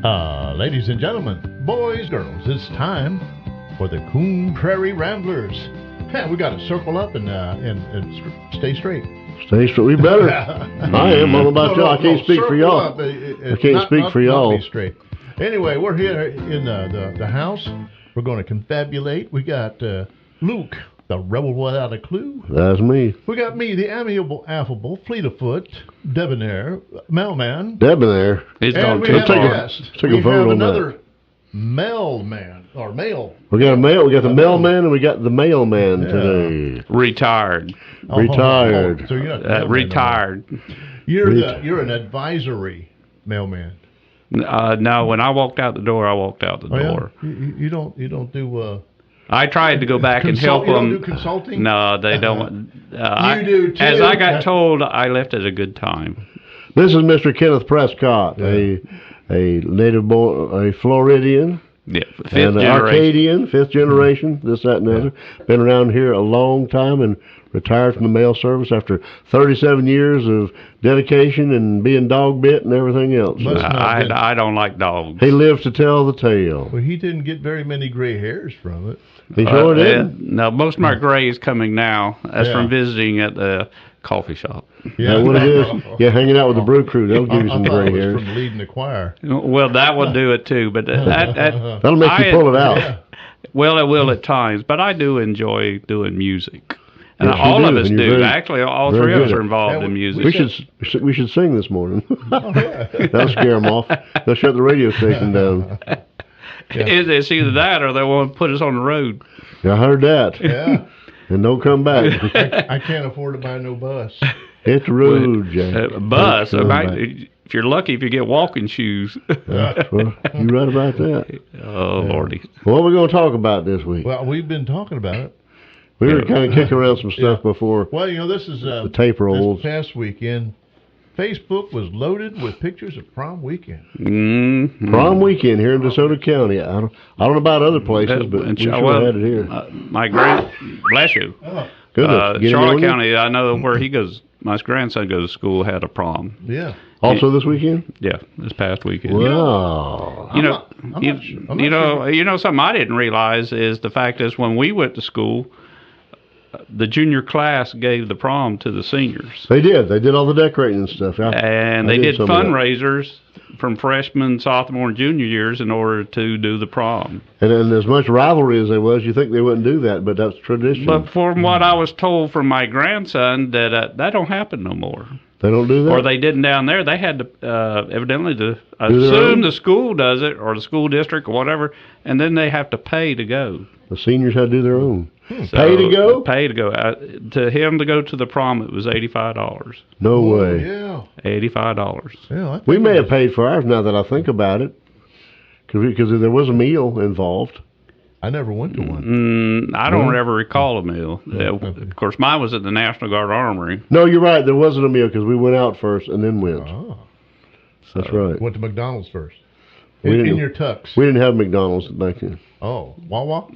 Ladies and gentlemen, boys, girls, it's time for the Coon Prairie Ramblers. We got to circle up and stay straight. Stay straight. We better. I am. I'm about y'all. I can't speak for y'all. I can't speak for y'all. Not straight. Anyway, we're here in the house. We're going to confabulate. We got Luke, the rebel without a clue. That's me. We got me, the amiable, affable, fleet-of-foot, debonair, mailman. Debonair. He's gone too far. We have another mailman, or mail. We got a mail. We got the mailman, and we got the mailman today. Retired. Retired. So you're not retired. You're an advisory mailman. No, when I walked out the door, I walked out the door. Yeah? You don't do. I tried to go back and help them. You don't do consulting? No, they don't. You do too. As I got told, I left at a good time. This is Mr. Kenneth Prescott, a native born, a Floridian. Yeah, and Arcadian, fifth generation, this, that, and the other. Been around here a long time and retired from the mail service after 37 years of dedication and being dog bit and everything else. I don't like dogs. He lived to tell the tale. Well, he didn't get very many gray hairs from it. He sure did. No, most of my gray is coming now. That's from visiting at the coffee shop. Yeah, that's what it is. Yeah, hanging out with the brew crew, they'll give you some gray hairs. From leading the choir. Well, that will do it too, but that'll make you pull it out. Yeah. Well, it will at times, but I do enjoy doing music. And all of us do. Actually, all three of us are involved in music. We should sing this morning. That'll scare them off. They'll shut the radio station down. It's either that or they want to put us on the road. I heard that. Yeah. And don't come back. I can't afford to buy no bus. Hit the road, Jack. Bus. If you're lucky, if you get walking shoes. Well, you're right about that. Oh, Lordy. What are we going to talk about this week? Well, we've been talking about it. We were kind of kicking around some stuff before. Well, this is the tape rolls. This past weekend, Facebook was loaded with pictures of prom weekend. Mm-hmm. Prom weekend here in DeSoto County. I don't know about other places, but we sure had it here. Bless you. Charlotte County, I know where he goes. My grandson goes to school, had a prom. Yeah. Also this weekend? Yeah, this past weekend. Wow. You know something I didn't realize is the fact is when we went to school, the junior class gave the prom to the seniors. They did. They did all the decorating and stuff. And they did fundraisers from freshman, sophomore, and junior years in order to do the prom. And as much rivalry as there was, you think they wouldn't do that, but that's tradition. But from what I was told from my grandson, that don't happen no more. They don't do that? Or they didn't down there. They had to, evidently, assume the school does it, or the school district, or whatever, and then they have to pay to go. The seniors had to do their own. So, pay to go? Pay to go. To him to go to the prom, it was $85. No way. Yeah. $85. Yeah, we may have paid for ours now that I think about it, because there was a meal involved. I never went to one. I don't ever recall a meal. Of course, mine was at the National Guard Armory. No, you're right. There wasn't a meal because we went out first and then went. Oh. That's right. Went to McDonald's first. In your tux. We didn't have McDonald's back then. Oh, Wawa?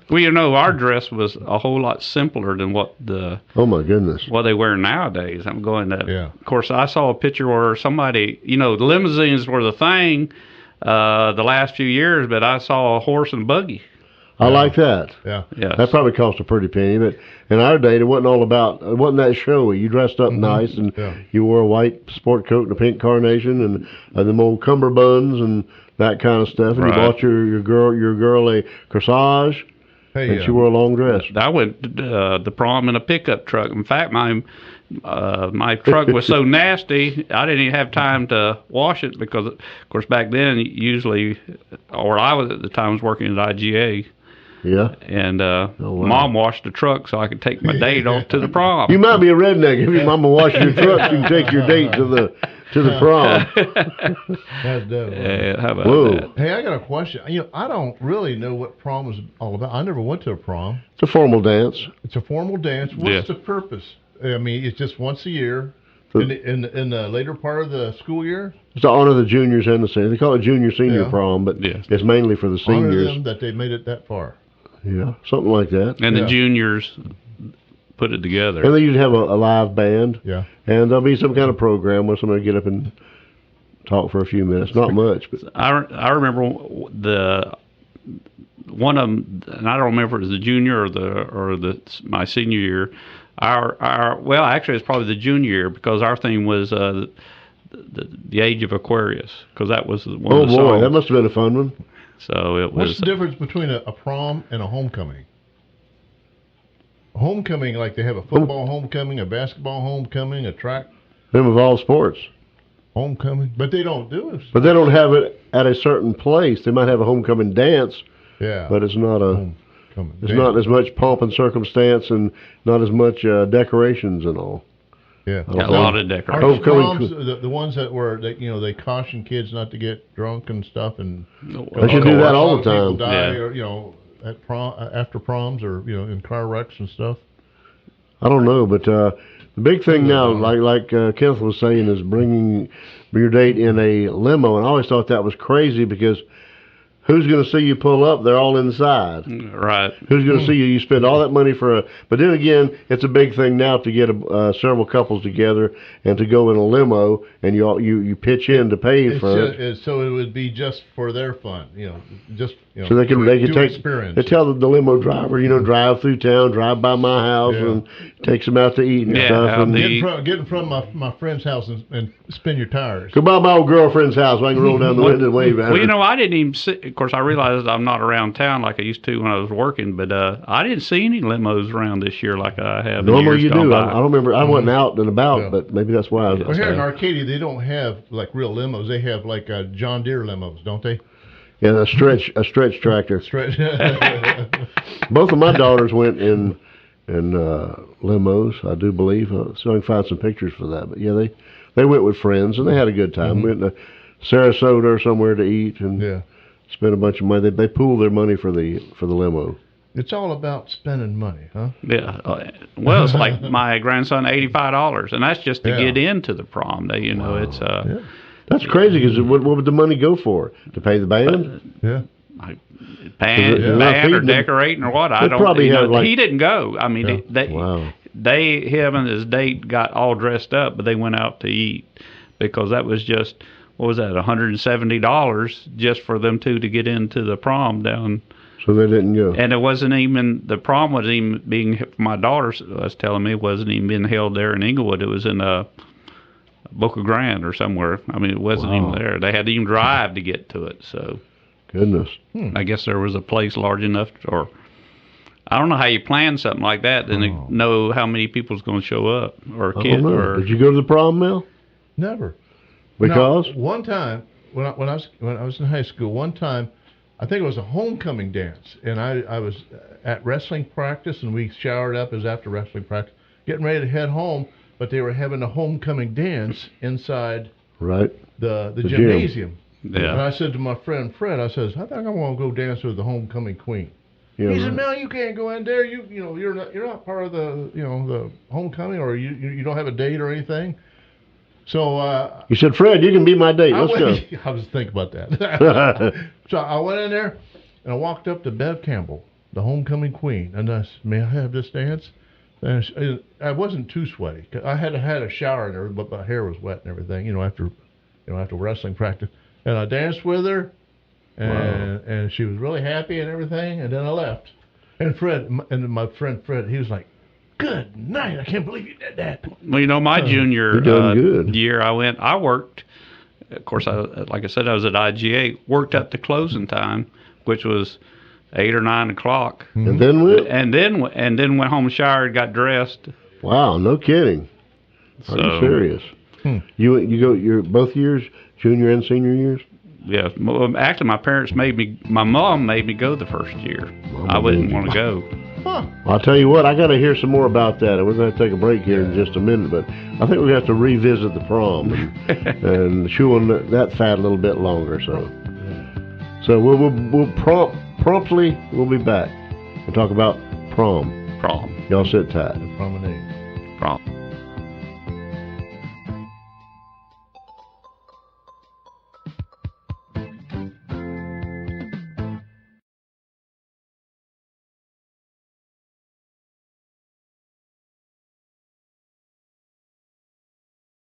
Well, our dress was a whole lot simpler than what oh my goodness, what they wear nowadays. I'm going to. Yeah. Of course, I saw a picture where somebody, the limousines were the thing the last few years, but I saw a horse and buggy. I like that. Yeah. Yes. That probably cost a pretty penny, but in our day, it wasn't that showy. You dressed up nice, and you wore a white sport coat and a pink carnation, and them old cummerbunds and that kind of stuff. And you bought your girl a corsage, and she wore a long dress. I went to the prom in a pickup truck. In fact, my truck was so nasty, I didn't even have time to wash it because, of course, back then, usually, or I was at the time, was working at IGA. Yeah. And Mom washed the truck so I could take my date off to the prom. You might be a redneck. If your mama washed your truck, you can take your date to the prom. That's dope. How about that? Hey, I got a question. I don't really know what prom is all about. I never went to a prom. It's a formal dance. It's a formal dance. What's the purpose? I mean, it's just once a year. In the later part of the school year? It's to honor the juniors and the seniors. They call it junior-senior prom, but it's mainly for the seniors. Honor them that they made it that far. Yeah, something like that. And the juniors put it together. And then you'd have a live band. Yeah. And there'll be some kind of program where somebody get up and talk for a few minutes. Not much, but I remember one of them, and I don't remember if it was the junior or my senior year. Well, actually, it's probably the junior year because our theme was the Age of Aquarius, because that was one of the songs. Oh boy, that must have been a fun one. So it was. What's the difference between a prom and a homecoming? Homecoming, like they have a football homecoming, a basketball homecoming, a track Them of all sports. homecoming, but they don't do it. But they don't have it at a certain place. They might have a homecoming dance, Yeah, but it's not a. homecoming. It's not as much pomp and circumstance, and not as much decorations and all. Yeah, A lot of decorations. Aren't Homecoming- proms the ones that were they caution kids not to get drunk and stuff, and They should do that all the People time. die, Yeah. or, at prom, after proms, or in car wrecks and stuff. I don't know, but the big thing now, like Kenneth was saying, is bringing your date in a limo, and I always thought that was crazy because who's going to see you pull up? They're all inside. Right. Who's going to see you? You spend all that money for a. But then again, it's a big thing now to get several couples together and to go in a limo, and you pitch in to pay for it. So it would be just for their fun, just So they can do take experience. They tell the limo driver, drive through town, drive by my house, Yeah. and takes them out to eat and Yeah, stuff. And Get in front of my friend's house and spin your tires. go by my old girlfriend's house. I can roll down the window and wave at her. Well, I didn't even see. Of course, I realized I'm not around town like I used to when I was working, but I didn't see any limos around this year like I have. in Normally years you gone do. by. I don't remember. I wasn't out and about, Yeah. but maybe that's why. Well, here in Arcadia, they don't have like real limos. They have like John Deere limos, don't they? Yeah, a stretch tractor. Straight. Both of my daughters went in limos, I do believe. So I can find some pictures for that. But yeah, they went with friends and they had a good time. Went to Sarasota or somewhere to eat and Yeah. spent a bunch of money. They pooled their money for the limo. It's all about spending money, huh? Yeah. Well, it's like my grandson, $85, and that's just to Yeah. get into the prom. It's Yeah. That's crazy because what would the money go for? To pay the band? Yeah. band not or feeding them. decorating or what. I They don't. probably have, like- he didn't go. I mean, Yeah. Wow. him and his date got all dressed up, but they went out to eat because that was just, what was that, $170 just for them two to get into the prom down. So they didn't go. And it wasn't even, the prom wasn't even being, my daughter was telling me, it wasn't even being held there in Inglewood. It was in Boca Grande or somewhere. I mean, it wasn't Wow. even there. They had to even drive to get to it. So Goodness. I guess there was a place large enough, or I don't know how you plan something like that, then to know how many people's going to show up, or a I kid, don't know. or Did you go to the prom, Mel? Never. Because? Now, one time when I was in high school, one time I think it was a homecoming dance, and I was at wrestling practice, and we showered up as after wrestling practice, getting ready to head home, but they were having a homecoming dance inside Right. the gym. gymnasium. And yeah. I said to my friend Fred, I says, I think I want to go dance with the homecoming queen. Yeah, He said, right. Mel, you can't go in there. You're not part of the homecoming, or you don't have a date or anything. So You said, Fred, you can be my date. Let's go. I was thinking about that. So I went in there and I walked up to Bev Campbell, the homecoming queen, and I said, "May I have this dance?" And I wasn't too sweaty. I had a shower and everything, but my hair was wet and everything. After wrestling practice, and I danced with her, and she was really happy and everything. And then I left. And my friend Fred, he was like, "Good night! I can't believe you did that." Well, my junior You're doing good. year, I worked. Of course, like I said, I was at IGA. Worked up to closing time, which was 8 or 9 o'clock, And then what? and then went home, showered, got dressed. Wow, no kidding. Are you So, serious? You go your both years, junior and senior years? Yeah, actually, my mom made me go the first year. I wouldn't want to go. Huh. I'll tell you what, I got to hear some more about that, and we're going to take a break here in just a minute. But I think we're going to have to revisit the prom and chew on that fat a little bit longer. So we'll promptly we'll be back and talk about prom. Prom. Y'all sit tight. Promenade. Prom.